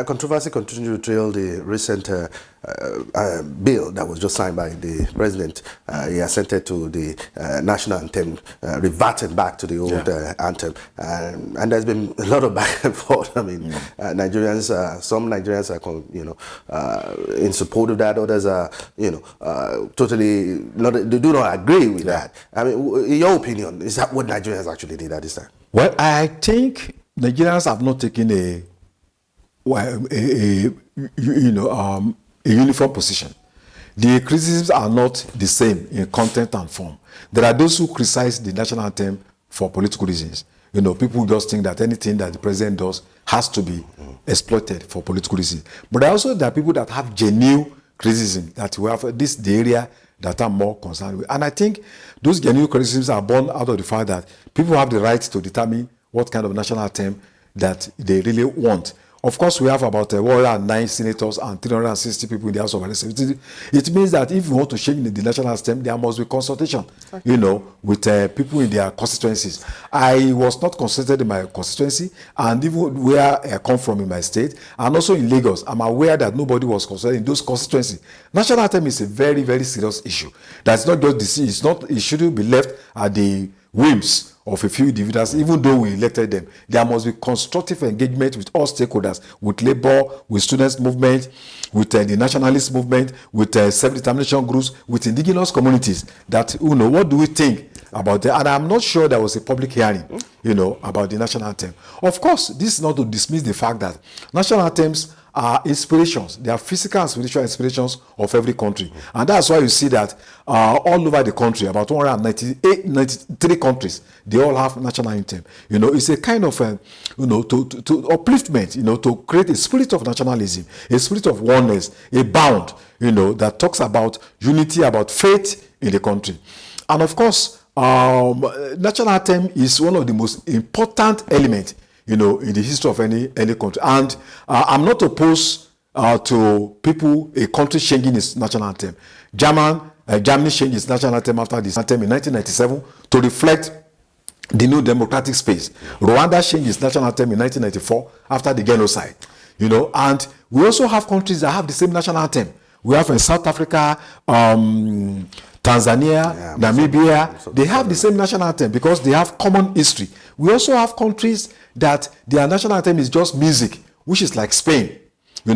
controversy continued to trail the recent bill that was just signed by the president. He assented to the national anthem, reverting back to the old anthem. And there's been a lot of back and forth. I mean, Nigerians, some Nigerians are, in support of that. Others are, totally not. They do not agree with that. I mean, in your opinion, is that what Nigerians actually did at this time? Well, I think Nigerians have not taken a uniform position. The criticisms are not the same in content and form. There are those who criticize the national anthem for political reasons. People just think that anything that the president does has to be exploited for political reasons. But there are people that have genuine criticism that we have. This is the area that I'm more concerned with. And I think those genuine criticisms are born out of the fact that people have the right to determine what kind of national anthem that they really want. Of course, we have about 109 senators and 360 people in the House of Representatives. It means that if you want to change the national anthem, there must be consultation, with people in their constituencies. I was not consulted in my constituency, and even where I come from in my state, and also in Lagos, I'm aware that nobody was consulted in those constituencies. National anthem is a very, very serious issue. That's not just the it shouldn't be left at the whims of a few individuals, even though we elected them. There must be constructive engagement with all stakeholders, with labor, with students' movement, with the nationalist movement, with self-determination groups, with indigenous communities. That, what do we think about that? And I'm not sure there was a public hearing, about the national anthem. Of course, this is not to dismiss the fact that national anthems are inspirations. They are physical and spiritual inspirations of every country. And that's why you see that all over the country, about 93 countries, they all have national anthem. It's a kind of, to upliftment, to create a spirit of nationalism, a spirit of oneness, a bound, that talks about unity, about faith in the country. And of course, national anthem is one of the most important elements in the history of any country. And I'm not opposed to a country changing its national anthem. Germany changed its national anthem after this anthem in 1997 to reflect the new democratic space. Rwanda changed its national anthem in 1994 after the genocide. And we also have countries that have the same national anthem. We have in South Africa, Tanzania, Namibia, they have the same national anthem because they have common history. We also have countries that their national anthem is just music, which is like Spain. We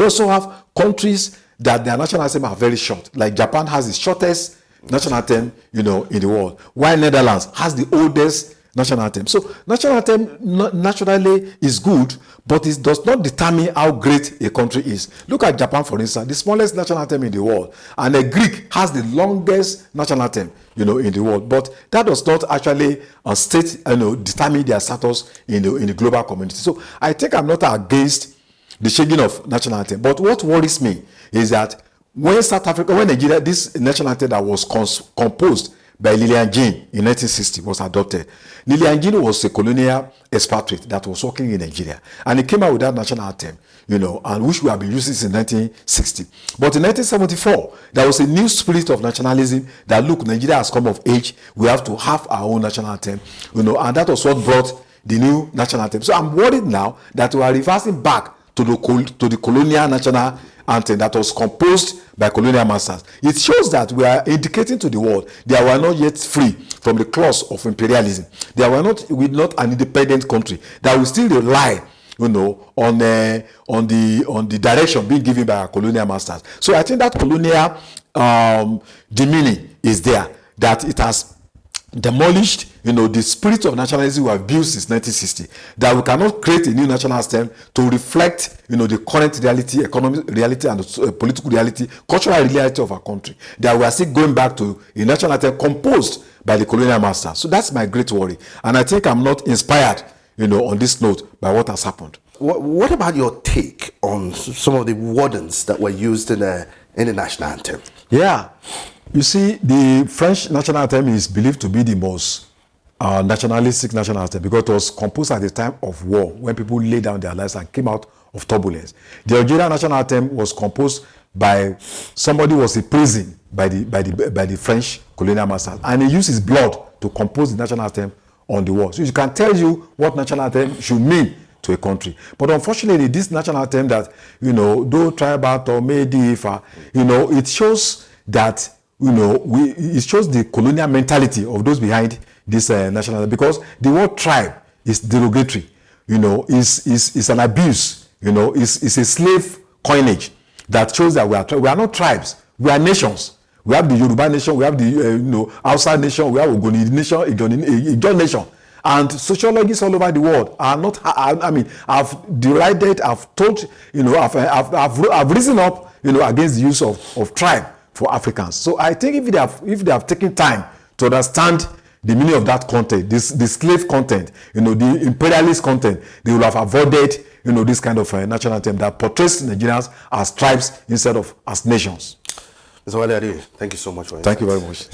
also have countries that their national anthem are very short, like Japan has the shortest national anthem, in the world, while Netherlands has the oldest national anthem. So national anthem naturally is good, but it does not determine how great a country is. Look at Japan, for instance, the smallest national anthem in the world, and a Greek has the longest national anthem, in the world. But that does not actually determine their status in the global community. So I think I'm not against the changing of national anthem. But what worries me is that when Nigeria, this national anthem that was composed by Lillian Jean in 1960 was adopted. Lillian Jean was a colonial expatriate that was working in Nigeria. And he came out with that national anthem, and which we have been using since 1960. But in 1974, there was a new spirit of nationalism that, look, Nigeria has come of age. We have to have our own national anthem, and that was what brought the new national anthem. So I'm worried now that we are reversing back to the colonial national anthem that was composed by colonial masters. It shows that we are indicating to the world that we are not yet free from the claws of imperialism. That we're not an independent country. That we still rely, on the direction being given by our colonial masters. So I think that colonial demeaning is there. That it has demolished, the spirit of nationalism we have built since 1960. That we cannot create a new national anthem to reflect, the current reality, economic reality, and political reality, cultural reality of our country. That we are still going back to a national anthem composed by the colonial masters. So that's my great worry. And I think I'm not inspired, on this note by what has happened. What about your take on some of the wordings that were used in the national anthem? Yeah. You see, the French national anthem is believed to be the most nationalistic national anthem because it was composed at the time of war when people laid down their lives and came out of turbulence. The Algerian national anthem was composed by somebody who was imprisoned by the French colonial masters, and he used his blood to compose the national anthem on the wall. So you can tell you what national anthem should mean to a country. But unfortunately, this national anthem that, you know, though tribal or Medifa, you know, it shows that, you know, it shows the colonial mentality of those behind this national anthem, because the word tribe is derogatory, you know, is an abuse, you know, is a slave coinage that shows that we are not tribes, we are nations. We have the Yoruba nation, we have the you know, Hausa nation, we have Ogoni nation, Ijaw nation. And sociologists all over the world are not, I mean, have derided, have told, you know, have risen up, you know, against the use of tribe for Africans. So I think if they have taken time to understand the meaning of that content, the slave content, you know, the imperialist content, they will have avoided, you know, this kind of national anthem that portrays Nigerians as tribes instead of as nations. Mr. Adeoye, thank you so much for your Thank you very much.